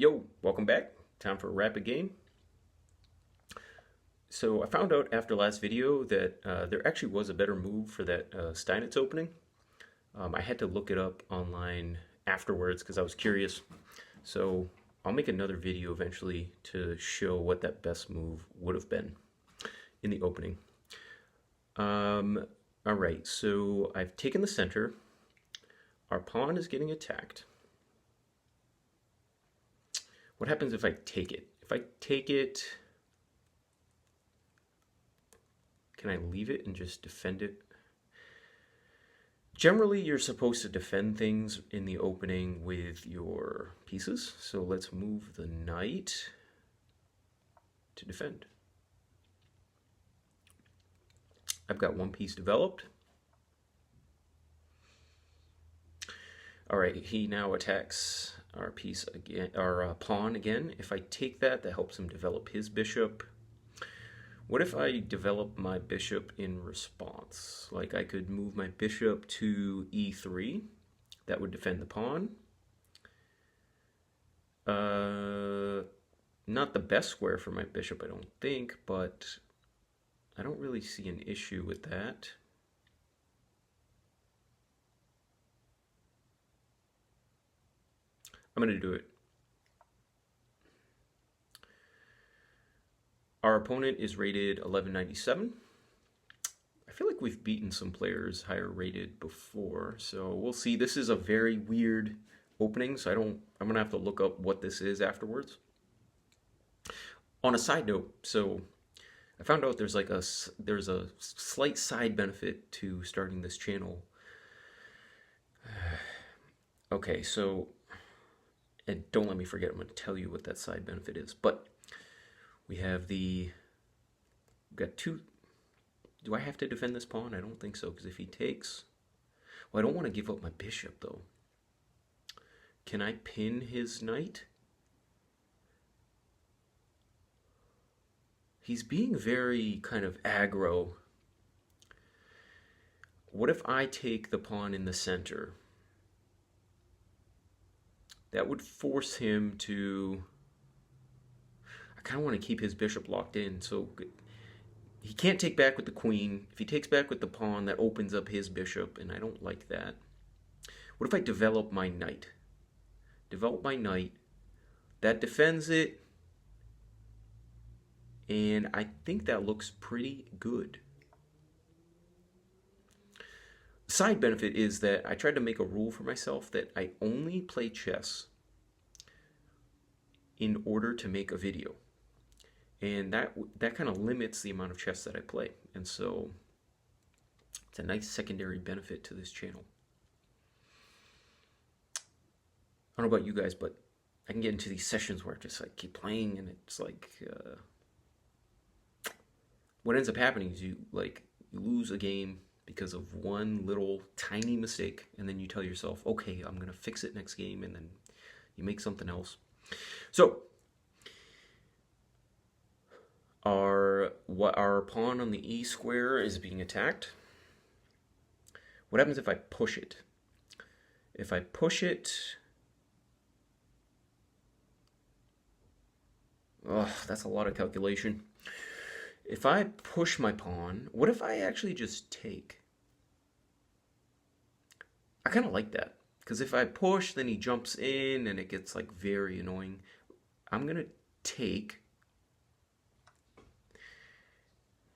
Yo, welcome back. Time for a rapid game. So I found out after last video that there actually was a better move for that Steinitz opening. I had to look it up online afterwards because I was curious. So I'll make another video eventually to show what that best move would have been in the opening. All right, so I've taken the center. Our pawn is getting attacked. What happens if I take it? If I take it, can I leave it and just defend it? Generally, you're supposed to defend things in the opening with your pieces. So let's move the knight to defend. I've got one piece developed. All right, he now attacks our piece again, our pawn again. If I take that, that helps him develop his bishop. What if I develop my bishop in response? Like I could move my bishop to e3. That would defend the pawn. Not the best square for my bishop, I don't think, but I don't really see an issue with that. I'm going to do it. Our opponent is rated 1197. I feel like we've beaten some players higher rated before, so we'll see. This is a very weird opening, so I'm going to have to look up what this is afterwards. On a side note, so I found out there's a slight side benefit to starting this channel. Okay, so, and don't let me forget, I'm going to tell you what that side benefit is, but we have we've got two. Do I have to defend this pawn? I don't think so, because if he takes, well, I don't want to give up my bishop though. Can I pin his knight? He's being very kind of aggro. What if I take the pawn in the center? That would force him to, I kind of want to keep his bishop locked in, so he can't take back with the queen. If he takes back with the pawn, that opens up his bishop, and I don't like that. What if I develop my knight? Develop my knight. That defends it, and I think that looks pretty good. Side benefit is that I tried to make a rule for myself that I only play chess in order to make a video. And that kind of limits the amount of chess that I play. And so it's a nice secondary benefit to this channel. I don't know about you guys, but I can get into these sessions where I just like keep playing, and it's like what ends up happening is you lose a game because of one little tiny mistake, and then you tell yourself, okay, I'm gonna fix it next game, and then you make something else. So our pawn on the e square is being attacked. What happens if I push it? If I push it, oh, that's a lot of calculation. If I push my pawn, what if I actually just take? I kind of like that, because if I push, then he jumps in, and it gets like very annoying. I'm gonna take,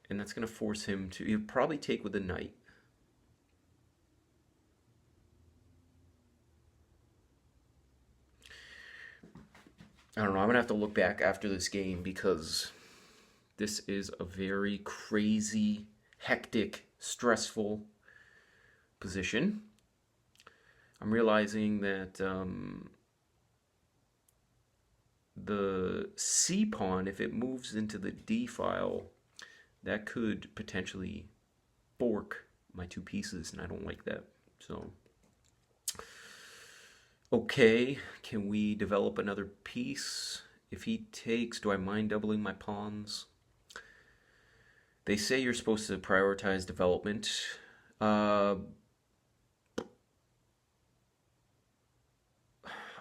and that's gonna force him to, he'll probably take with the knight. I don't know, I'm gonna have to look back after this game, because this is a very crazy, hectic, stressful position. I'm realizing that the C pawn, if it moves into the D file, that could potentially fork my two pieces, and I don't like that. So, okay, can we develop another piece? If he takes, do I mind doubling my pawns? They say you're supposed to prioritize development.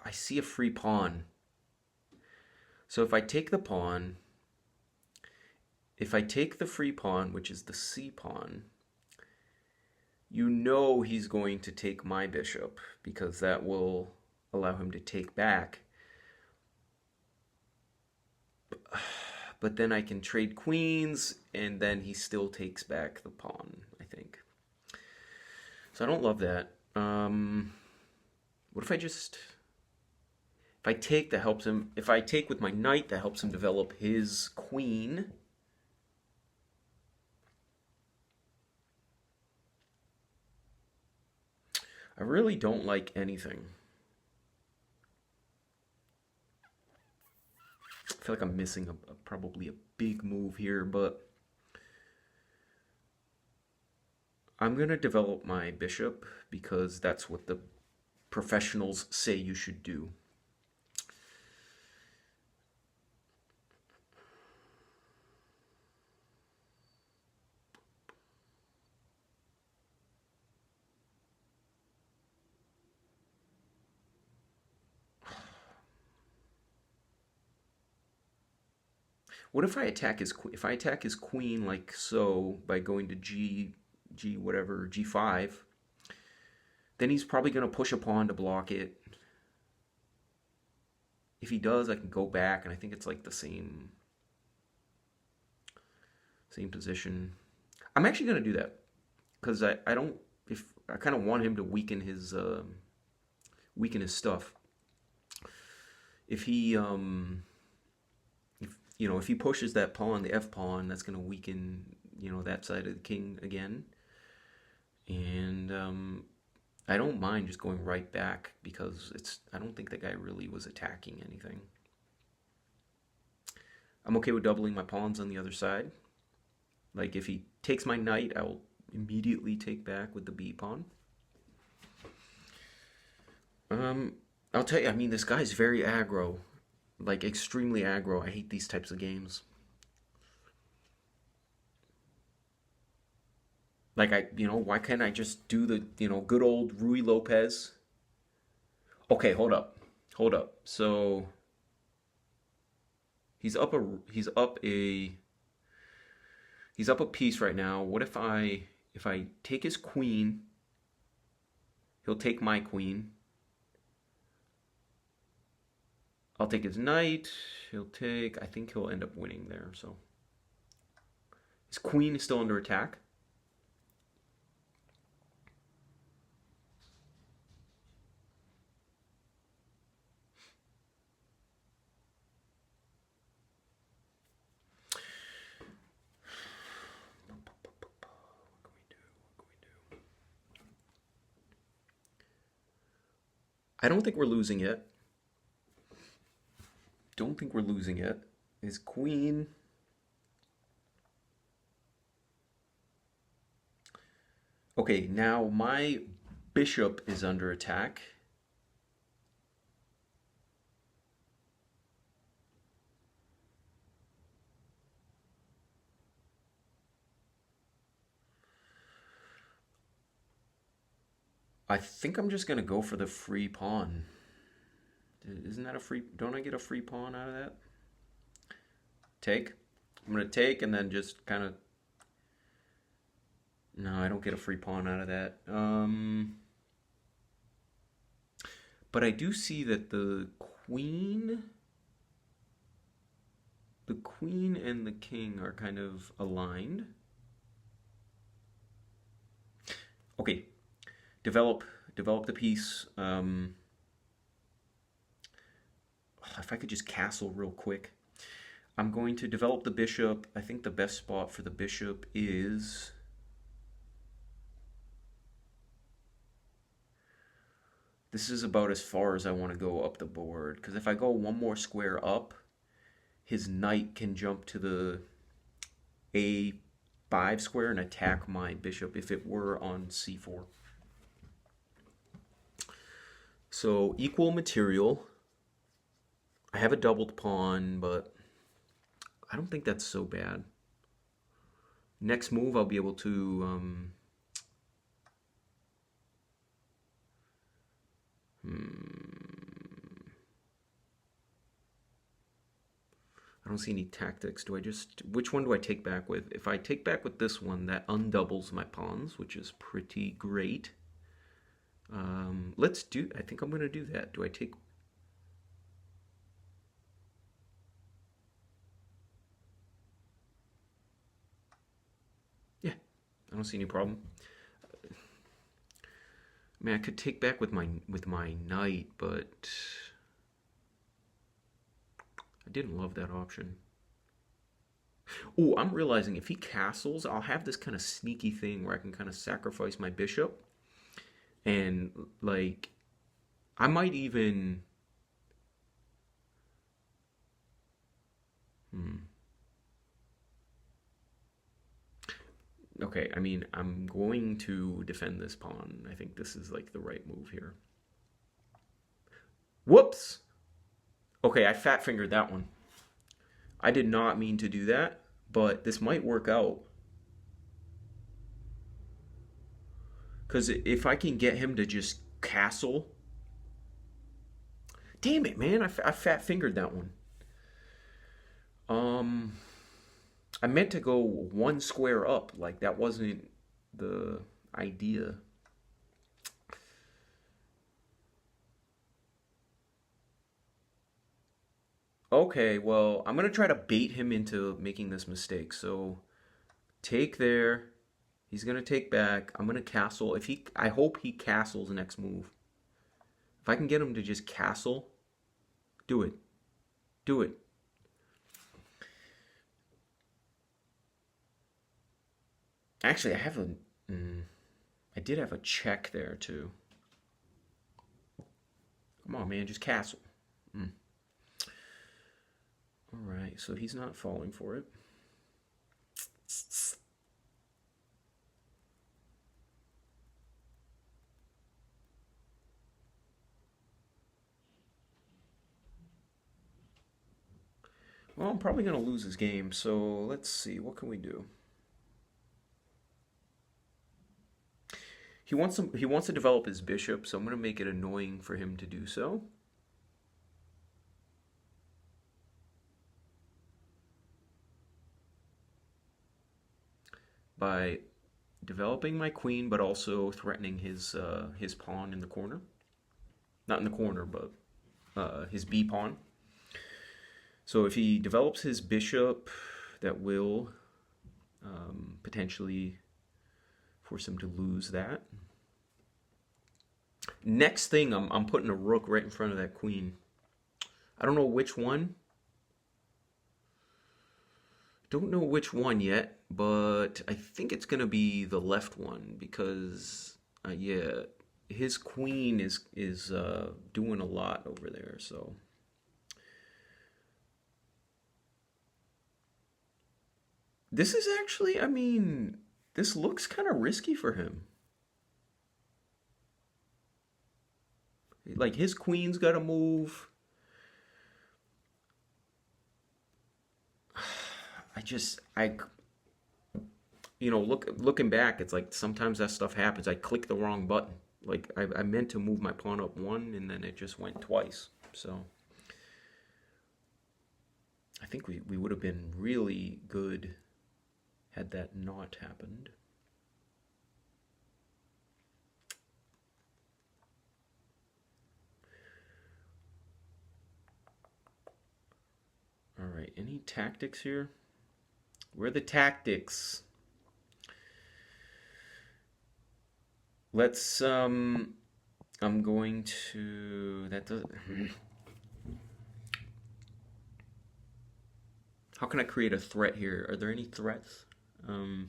I see a free pawn. So if I take the pawn, if I take the free pawn, which is the c pawn, you know he's going to take my bishop because that will allow him to take back. But then I can trade queens, and then he still takes back the pawn, I think. So I don't love that. What if I just... If I take, that helps him... If I take with my knight, that helps him develop his queen. I really don't like anything. I feel like I'm missing probably a big move here, but I'm going to develop my bishop because that's what the professionals say you should do. What if I attack his if I attack his queen like so by going to G whatever, G5, then he's probably going to push a pawn to block it. If he does, I can go back, and I think it's like the same position. I'm actually going to do that because I don't, if I kind of want him to weaken his stuff. If he if he pushes that pawn, the F pawn, that's going to weaken, that side of the king again. And I don't mind just going right back because I don't think the guy really was attacking anything. I'm okay with doubling my pawns on the other side. Like if he takes my knight, I'll immediately take back with the B pawn. I'll tell you, I mean, this guy's very aggro. Like extremely aggro. I hate these types of games. Like why can't I just do the, good old Rui Lopez? Okay, hold up. Hold up. So he's up a piece right now. What if I take his queen, he'll take my queen. I'll take his knight. I think he'll end up winning there, so. His queen is still under attack. I don't think we're losing yet. Don't think we're losing yet. His queen. Okay, now my bishop is under attack. I think I'm just going to go for the free pawn. Isn't that a free... Don't I get a free pawn out of that? Take. I'm going to take and then just kind of... No, I don't get a free pawn out of that. But I do see that the queen and the king are kind of aligned. Okay. Develop the piece. If I could just castle real quick. I'm going to develop the bishop. I think the best spot for the bishop is... This is about as far as I want to go up the board. Because if I go one more square up, his knight can jump to the A5 square and attack my bishop if it were on C4. So equal material. I have a doubled pawn, but I don't think that's so bad. Next move, I'll be able to... I don't see any tactics. Which one do I take back with? If I take back with this one, that undoubles my pawns, which is pretty great. I think I'm going to do that. Do I take... Yeah, I don't see any problem. I mean, I could take back with my knight, but I didn't love that option. Oh, I'm realizing if he castles, I'll have this kind of sneaky thing where I can kind of sacrifice my bishop. And, like, I might even... Okay, I mean, I'm going to defend this pawn. I think this is, like, the right move here. Whoops! Okay, I fat-fingered that one. I did not mean to do that, but this might work out. Because if I can get him to just castle... Damn it, man, I fat-fingered that one. I meant to go one square up. Like, that wasn't the idea. Okay, well, I'm going to try to bait him into making this mistake. So, take there. He's going to take back. I'm going to castle. I hope he castles next move. If I can get him to just castle, do it. Do it. Actually, I did have a check there too. Come on, man, just castle. All right, so he's not falling for it. Well, I'm probably going to lose this game, so let's see. What can we do? He wants to develop his bishop, so I'm going to make it annoying for him to do so. By developing my queen, but also threatening his pawn in the corner. Not in the corner, but his b pawn. So if he develops his bishop, that will potentially force him to lose that. Next thing, I'm putting a rook right in front of that queen. I don't know which one. Don't know which one yet, but I think it's going to be the left one because, yeah, his queen is doing a lot over there, so... This is actually, I mean, this looks kind of risky for him. Like, his queen's got to move. Looking back, it's like sometimes that stuff happens. I click the wrong button. Like, I meant to move my pawn up one, and then it just went twice. So, I think we would have been really good had that not happened. All right, any tactics here? Where are the tactics? Let's, I'm going to, that does, how can I create a threat here? Are there any threats? I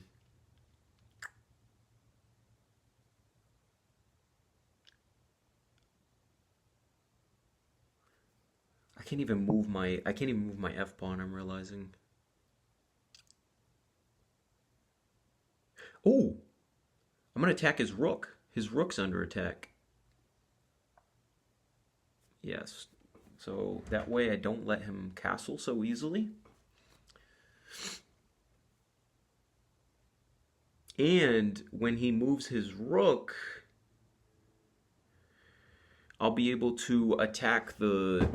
can't even move my F pawn, I'm realizing. Oh, I'm gonna attack his rook. His rook's under attack. Yes. So that way I don't let him castle so easily. And when he moves his rook, I'll be able to attack the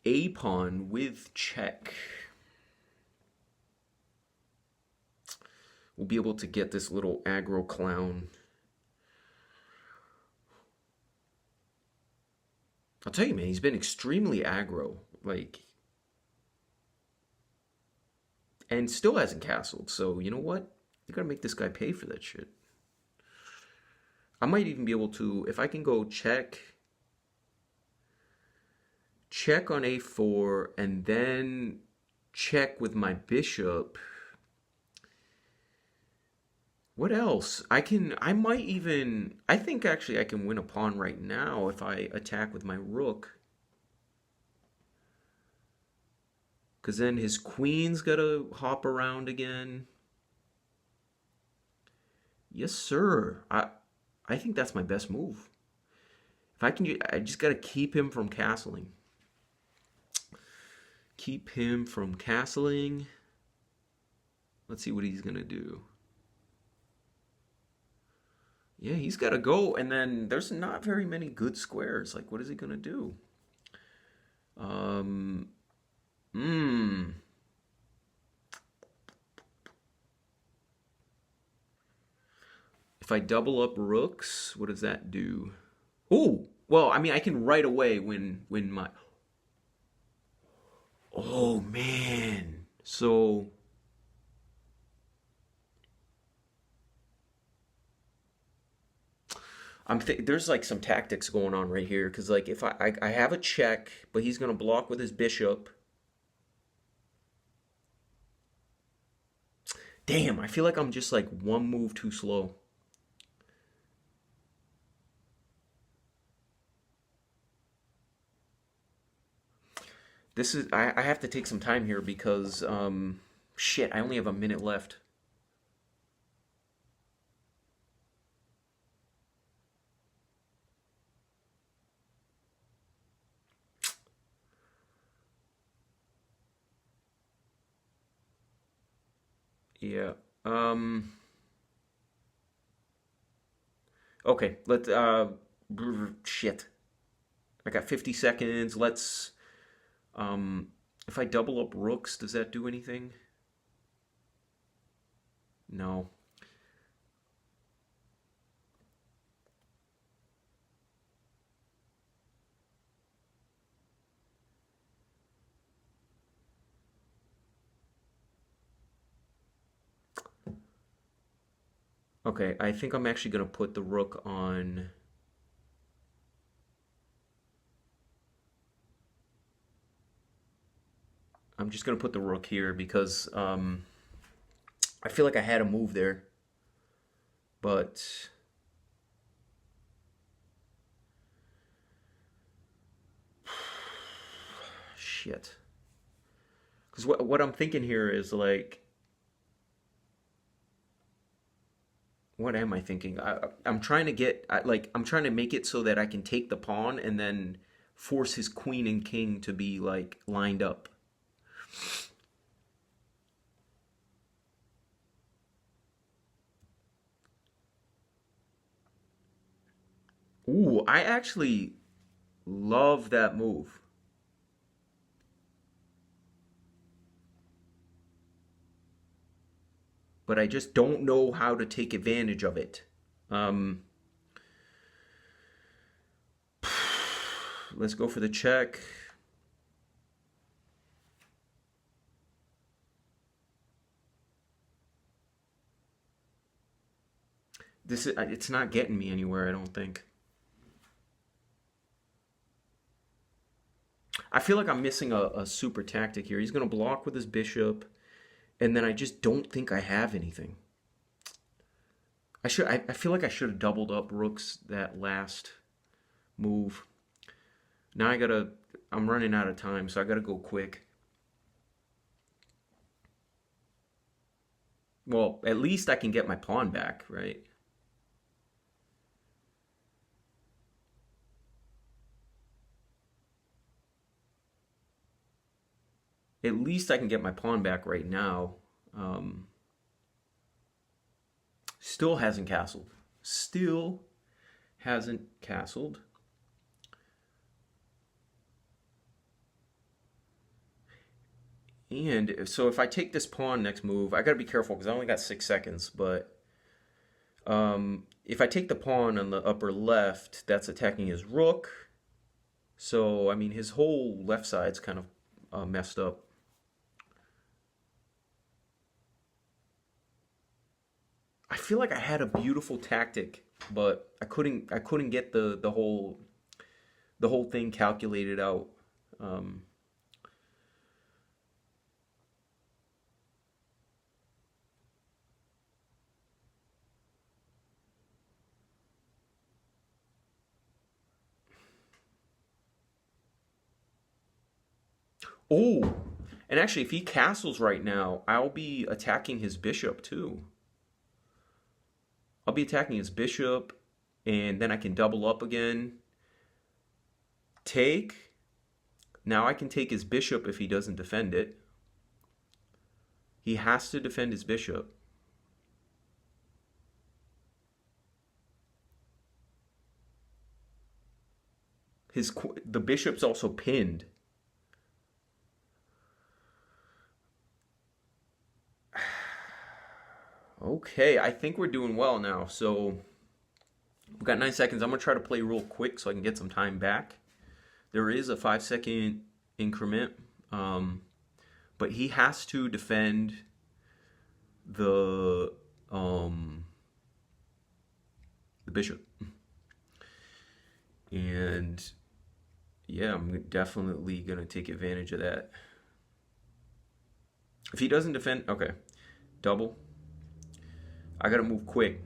A pawn with check. we'll be able to get this little aggro clown. I'll tell you, man, he's been extremely aggro, like, and still hasn't castled. So you know what? You gotta make this guy pay for that shit. I might even be able to, if I can go check on a4, and then check with my bishop. What else? I think actually I can win a pawn right now if I attack with my rook. Because then his queen's gotta hop around again. Yes, sir. I think that's my best move. If I can, I just gotta keep him from castling. Keep him from castling. Let's see what he's gonna do. Yeah, he's got to go, and then there's not very many good squares. Like, what is he gonna do? Um, hmm. If I double up rooks, what does that do? Oh, well, I mean, I can right away win my. Oh man. So there's like some tactics going on right here because like if I have a check, but he's gonna block with his bishop. Damn, I feel like I'm just like one move too slow. I have to take some time here because shit, I only have a minute left. Yeah. Um. Okay. Shit. I got 50 seconds. Let's. If I double up rooks, does that do anything? No. Okay, I think I'm actually gonna put the rook on. I'm just gonna put the rook here because I feel like I had a move there, but shit. Because what I'm thinking here is like, what am I thinking? I'm trying to I'm trying to make it so that I can take the pawn and then force his queen and king to be like lined up. Ooh, I actually love that move. But I just don't know how to take advantage of it. Um, let's go for the check. It's not getting me anywhere, I don't think. I feel like I'm missing a super tactic here. He's going to block with his bishop, and then I just don't think I have anything. I feel like I should have doubled up rooks that last move. Now I'm running out of time, so I gotta go quick. Well, at least I can get my pawn back, right? At least I can get my pawn back right now. Um, Still hasn't castled. Still hasn't castled. And so if I take this pawn next move, I gotta be careful because I only got 6 seconds. But if I take the pawn on the upper left, that's attacking his rook. So I mean, his whole left side's kind of messed up. I feel like I had a beautiful tactic, but I couldn't get the whole thing calculated out. Um, oh, and actually, if he castles right now, I'll be attacking his bishop too. I'll be attacking his bishop, and then I can double up again. Take. Now I can take his bishop if he doesn't defend it. He has to defend his bishop. The bishop's also pinned. Okay, I think we're doing well now. So we've got 9 seconds. I'm gonna try to play real quick so I can get some time back. There is a 5 second increment, but he has to defend the bishop. And yeah, I'm definitely gonna take advantage of that. If he doesn't defend, okay, double. I gotta move quick.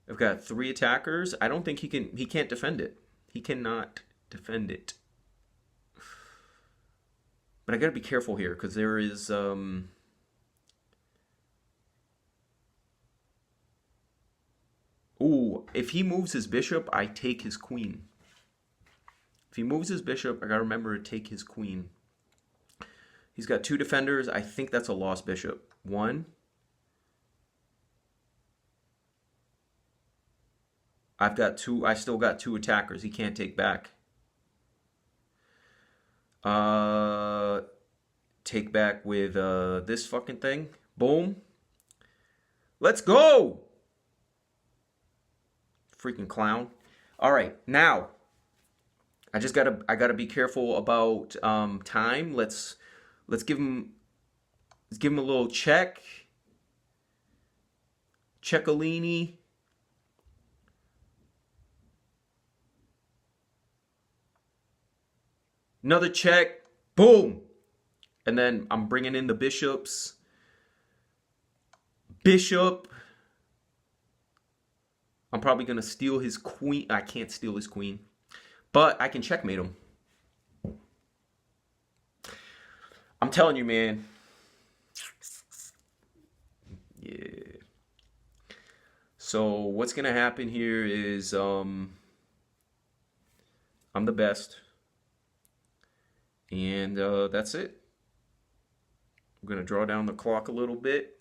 I've got 3 attackers. I don't think he can't defend it. He cannot defend it. But I gotta be careful here because there is ooh, if he moves his bishop, I take his queen. If he moves his bishop, I gotta remember to take his queen. He's got 2 defenders. I think that's a lost bishop. 1. I've got 2. I still got 2 attackers. He can't take back. Take back with this fucking thing. Boom. Let's go. Freaking clown. All right, now I gotta be careful about time. Let's give him a little check. Ceccolini. Another check. Boom. And then I'm bringing in the bishops. Bishop. I'm probably going to steal his queen. I can't steal his queen. But I can checkmate him. I'm telling you, man. Yeah. So what's going to happen here is I'm the best. And that's it. I'm going to draw down the clock a little bit.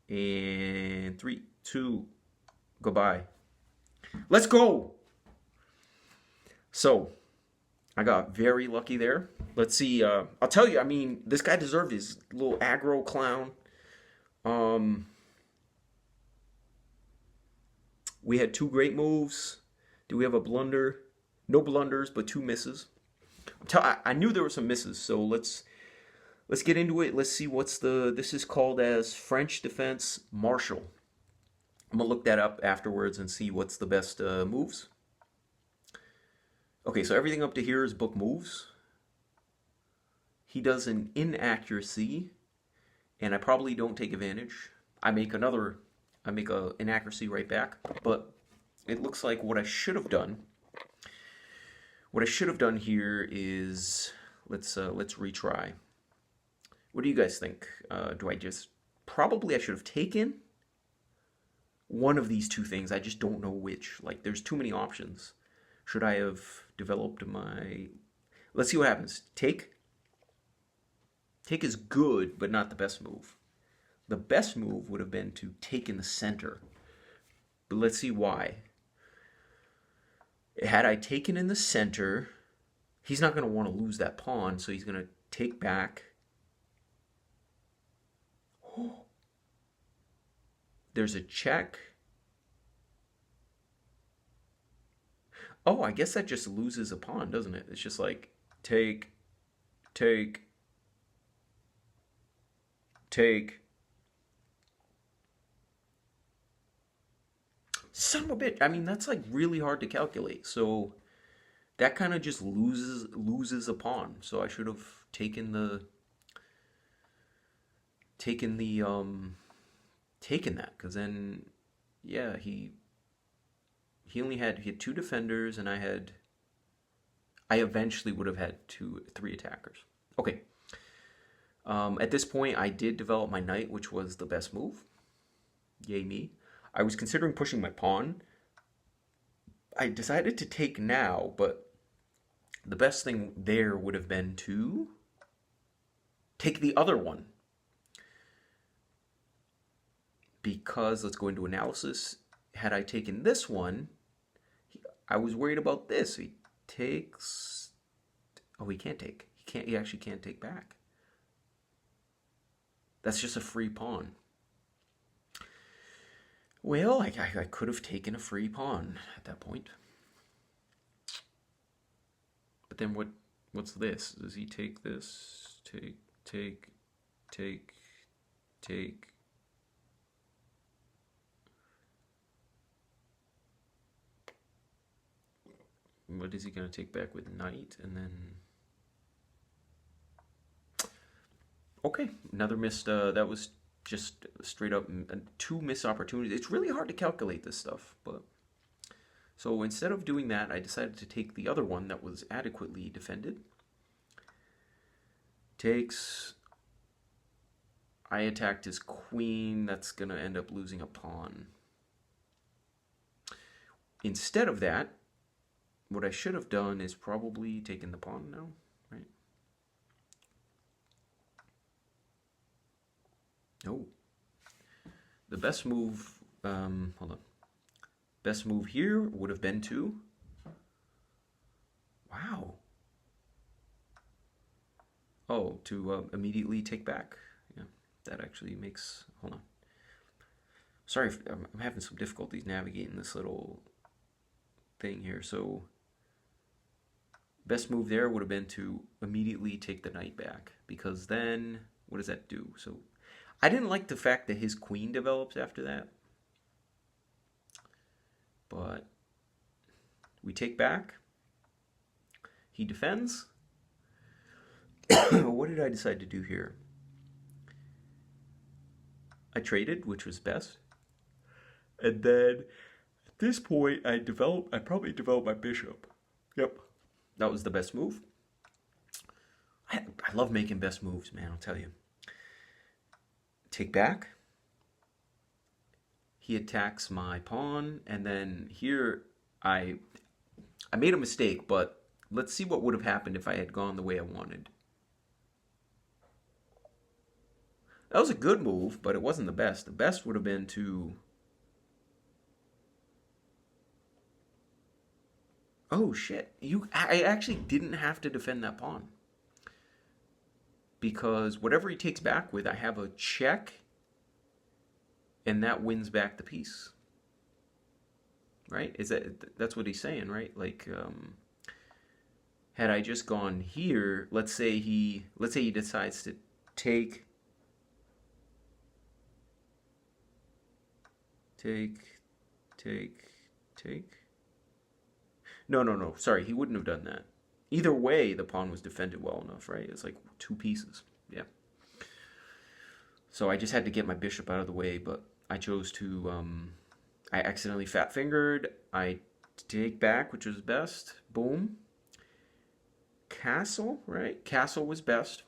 And 3, 2, goodbye. Let's go. So, I got very lucky there. Let's see. I'll tell you, I mean, this guy deserved his little aggro clown. We had 2 great moves. Do we have a blunder? No blunders, but 2 misses. I knew there were some misses, so let's get into it. Let's see this is called as French Defense Martial. I'm gonna look that up afterwards and see what's the best moves. Okay, so everything up to here is book moves. He does an inaccuracy, and I probably don't take advantage. I make an inaccuracy right back, but it looks like what I should have done. What I should have done here is let's retry. What do you guys think? Do I just probably I should have taken one of these 2 things. I just don't know which. Like there's too many options. Should I have developed my Let's see what happens. Take is good, but not the best move. The best move would have been to take in the center. But let's see why. Had I taken in the center, he's not going to want to lose that pawn, so he's going to take back. There's a check. Oh, I guess that just loses a pawn, doesn't it? It's just like take, take, take. Son of a bitch. I mean, that's like really hard to calculate. So that kind of just loses a pawn. So I should have taken the taken that, because then yeah, he only had he had two defenders, and I eventually would have had three attackers. Okay. At this point, I did develop my knight, which was the best move. Yay me. I was considering pushing my pawn. I decided to take now, but the best thing there would have been to take the other one. Because, let's go into analysis, had I taken this one, I was worried about this. He takes... Oh, he can't take. He actually can't take back. That's just a free pawn. Well, I could have taken a free pawn at that point. But then what's this? Does he take this? Take. What is he going to take back with knight? And then... Okay, another missed, that was just straight up two missed opportunities. It's really hard to calculate this stuff, but... So instead of doing that, I decided to take the other one that was adequately defended. Takes... I attacked his queen. That's going to end up losing a pawn. Instead of that, what I should have done is probably taken the pawn now, right? No. The best move, hold on. Best move here would have been to, wow. Oh, to immediately take back. Yeah, that actually makes, hold on. Sorry, I'm having some difficulties navigating this little thing here. So, best move there would have been to immediately take the knight back, because then, what does that do? So, I didn't like the fact that his queen develops after that. But we take back. He defends. What did I decide to do here? I traded, which was best. And then at this point, I probably developed my bishop. Yep. That was the best move. I love making best moves, man, I'll tell you. Take back. He attacks my pawn, and then here I made a mistake, but let's see what would have happened if I had gone the way I wanted. That was a good move, but it wasn't the best. The best would have been to... Oh, shit. I actually didn't have to defend that pawn. Because whatever he takes back with, I have a check, and that wins back the piece. Right? That's what he's saying, right? Like, had I just gone here, let's say he decides to take. No. Sorry, he wouldn't have done that. Either way, the pawn was defended well enough, right? It's like two pieces. Yeah. So I just had to get my bishop out of the way, but I chose to, I accidentally fat-fingered. I take back, which was best. Boom. Castle, right? Castle was best.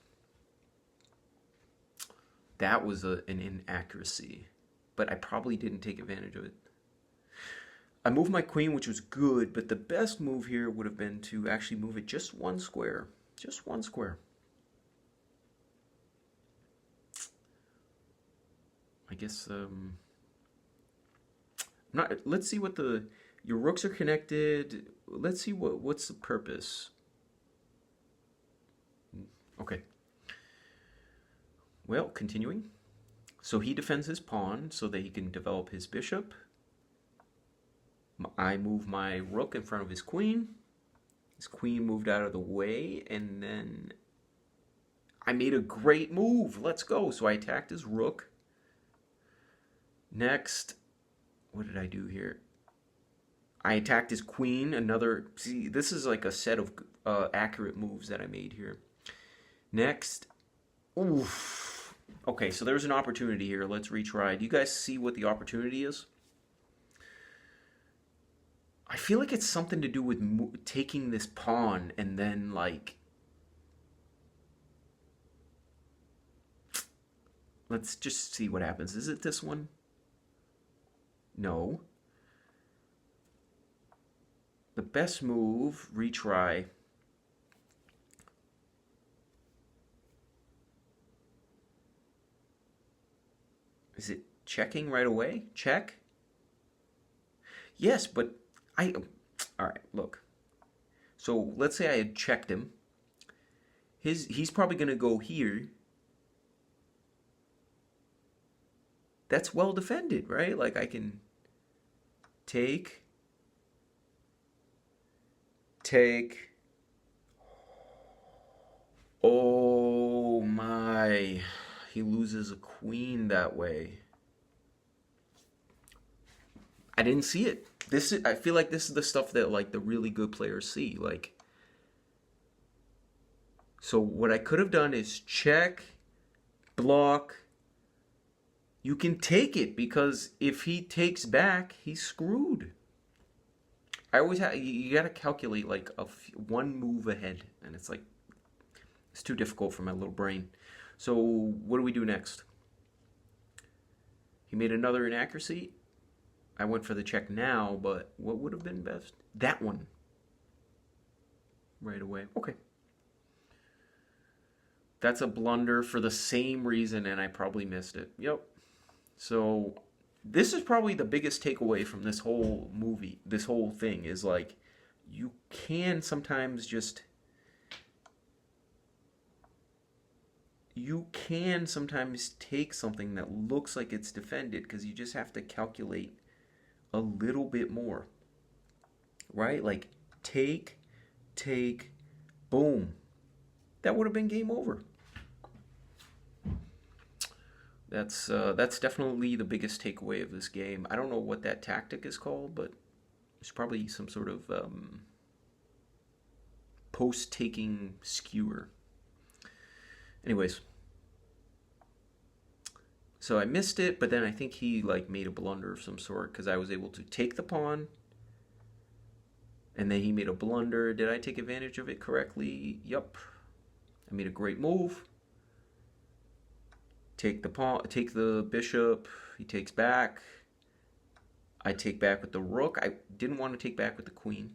That was an inaccuracy, but I probably didn't take advantage of it. I moved my queen, which was good, but the best move here would have been to actually move it just one square. Just one square. I guess, let's see what your rooks are connected. let's see what's the purpose. Okay. Well, continuing. So he defends his pawn so that he can develop his bishop. I move my rook in front of his queen. His queen moved out of the way, and then I made a great move. Let's go. So I attacked his rook. Next, what did I do here? I attacked his queen. Another, see, this is like a set of accurate moves that I made here. Next, oof. Okay, so there's an opportunity here. Let's retry. Do you guys see what the opportunity is? I feel like it's something to do with taking this pawn and then like... Let's just see what happens. Is it this one? No. The best move, retry. Is it checking right away? Check? Yes, but all right, look. So let's say I had checked him. He's probably going to go here. That's well defended, right? Like I can take. Oh my. He loses a queen that way. I didn't see it. I feel like this is the stuff that like the really good players see. Like, so what I could have done is check, block. You can take it because if he takes back, he's screwed. I always have, you got to calculate like one move ahead, and it's like, it's too difficult for my little brain. So what do we do next? He made another inaccuracy. I went for the check now, but what would have been best? That one. Right away. Okay. That's a blunder for the same reason, and I probably missed it. Yep. So this is probably the biggest takeaway from this whole movie, this whole thing, is like, you can sometimes just... You can sometimes take something that looks like it's defended because you just have to calculate a little bit more, right? Like take, boom. That would have been game over. That's definitely the biggest takeaway of this game. I don't know what that tactic is called, but it's probably some sort of post-taking skewer. Anyways. So I missed it, but then I think he like made a blunder of some sort because I was able to take the pawn. And then he made a blunder. Did I take advantage of it correctly? Yup. I made a great move. Take the pawn, take the bishop. He takes back. I take back with the rook. I didn't want to take back with the queen.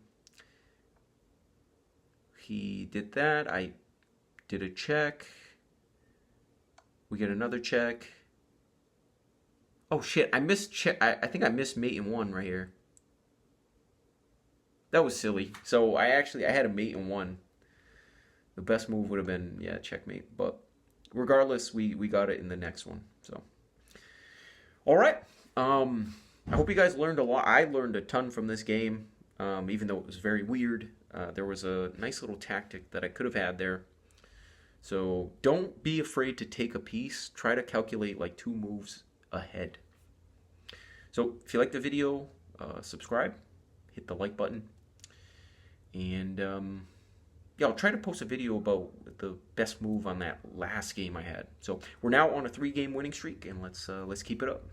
He did that. I did a check. We get another check. Oh shit, I missed check. I think I missed mate in one right here. That was silly. So I had a mate in one. The best move would have been, yeah, checkmate. But regardless, we got it in the next one. So, all right. I hope you guys learned a lot. I learned a ton from this game, even though it was very weird. There was a nice little tactic that I could have had there. So don't be afraid to take a piece. Try to calculate like 2 moves ahead. So if you like the video, subscribe, hit the like button, and yeah, I'll try to post a video about the best move on that last game I had. So we're now on a 3-game winning streak, and let's keep it up.